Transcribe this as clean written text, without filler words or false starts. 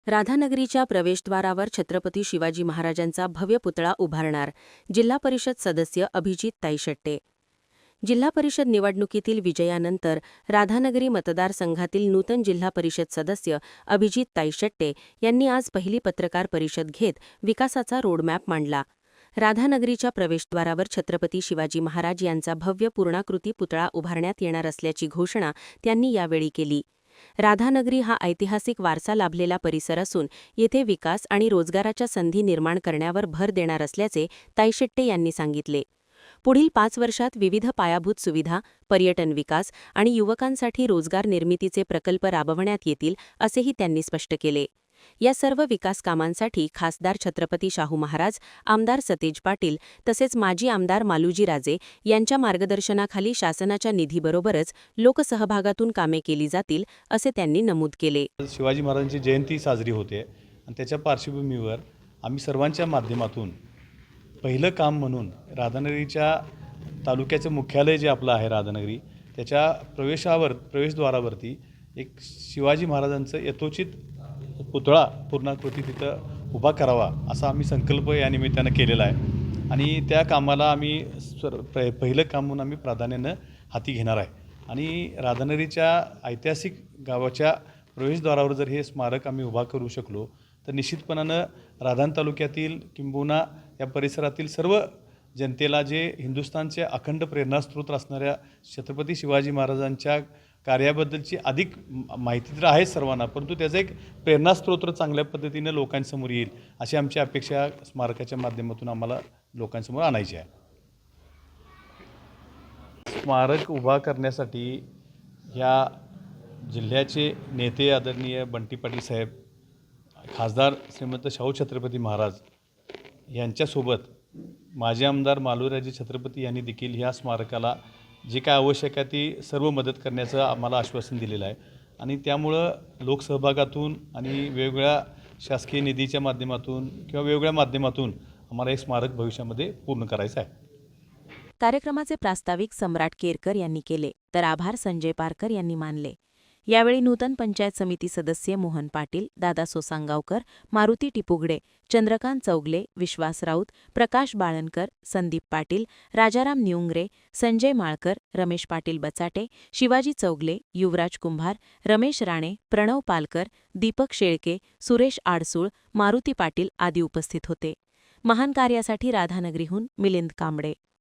राधानगरीच्या प्रवेशद्वारावर छत्रपती शिवाजी महाराजांचा भव्य पुतळा उभारणार जिल्हा परिषद सदस्य अभिजित ताईशेट्टे. जिल्हा परिषद निवडणुकीतील विजयानंतर राधानगरी मतदारसंघातील नूतन जिल्हा परिषद सदस्य अभिजित ताईशेट्टे यांनी आज पहिली पत्रकार परिषद घेत विकासाचा रोडमॅप मांडला. राधानगरीच्या प्रवेशद्वारावर छत्रपती शिवाजी महाराज यांचा भव्य पूर्णाकृती पुतळा उभारण्यात येणार असल्याची घोषणा त्यांनी यावेळी केली. राधानगरी हा ऐतिहासिक वारसा लाभलेला परिसर असून येथे विकास आणि रोजगाराच्या संधी निर्माण करण्यावर भर देणार असल्याचे ताईशेट्टे यांनी सांगितले. पुढील 5 वर्षात विविध पायाभूत सुविधा, पर्यटन विकास आणि युवकांसाठी रोजगार निर्मितीचे प्रकल्प राबवण्यात येतील असेही त्यांनी स्पष्ट केले. या सर्व विकास कामांसाठी खासदार छत्रपती शाहू महाराज, आमदार सतेज पाटील तसेच माजी आमदार मालुजी राजे यांच्या मार्गदर्शनाखाली शासनाच्या निधीबरोबरच लोकसहभागातून कामे केली जातील असे त्यांनी नमूद केले. शिवाजी महाराजांची जयंती साजरी होते आणि त्याच्या पार्श्वभूमीवर आम्ही सर्वांच्या माध्यमातून पहिलं काम म्हणून राधानगरीच्या तालुक्याचं मुख्यालय जे आपलं आहे राधानगरी, त्याच्या प्रवेशद्वारावरती एक शिवाजी महाराजांचं यथोचित पुतळा पूर्णाकृती तिथं उभा करावा असा आम्ही संकल्प या निमित्तानं केलेला आहे आणि त्या कामाला आम्ही पहिलं काम म्हणून आम्ही प्राधान्यानं हाती घेणार आहे. आणि राधानगरीच्या ऐतिहासिक गावाच्या प्रवेशद्वारावर जर हे स्मारक आम्ही उभा करू शकलो तर निश्चितपणानं राधान तालुक्यातील किंबहुना या परिसरातील सर्व जनतेला जे हिंदुस्थानचे अखंड प्रेरणास्रोत असणाऱ्या छत्रपती शिवाजी महाराजांच्या कार्याबद्दलची अधिक माहिती तर आहे सर्वांना, परंतु त्याचा एक प्रेरणास्रोत चांगल्या पद्धतीनं लोकांसमोर येईल अशी आमची अपेक्षा स्मारकाच्या माध्यमातून आम्हाला लोकांसमोर आणायची आहे. स्मारक उभा करण्यासाठी ह्या जिल्ह्याचे नेते आदरणीय बंटी पाटील साहेब, खासदार श्रीमंत शाहू छत्रपती महाराज यांच्यासोबत माजी आमदार मालुराजे छत्रपती यांनी देखील ह्या स्मारकाला जे काय आवश्यक आहे ती सर्व मदत करण्याचं आम्हाला आश्वासन दिलेलं आहे. आणि त्यामुळं लोकसहभागातून आणि वेगवेगळ्या शासकीय निधीच्या माध्यमातून किंवा वेगवेगळ्या माध्यमातून आम्हाला हे स्मारक भविष्यामध्ये पूर्ण करायचं आहे. कार्यक्रमाचे प्रास्ताविक सम्राट केरकर यांनी केले तर आभार संजय पारकर यांनी मानले. यावेळी नूतन पंचायत समिती सदस्य मोहन पाटील, दादा सोसांगावकर, मारुती टिपुगडे, चंद्रकांत चौगले, विश्वास राऊत, प्रकाश बाळनकर, संदीप पाटील, राजाराम निउंगरे, संजय माळकर, रमेश पाटील बचाटे, शिवाजी चौगले, युवराज कुंभार, रमेश राणे, प्रणव पालकर, दीपक शेळके, सुरेश आडसूळ, मारुती पाटील आदी उपस्थित होते. महान कार्यासाठी राधानगरीहून मिलिंद कांबळे.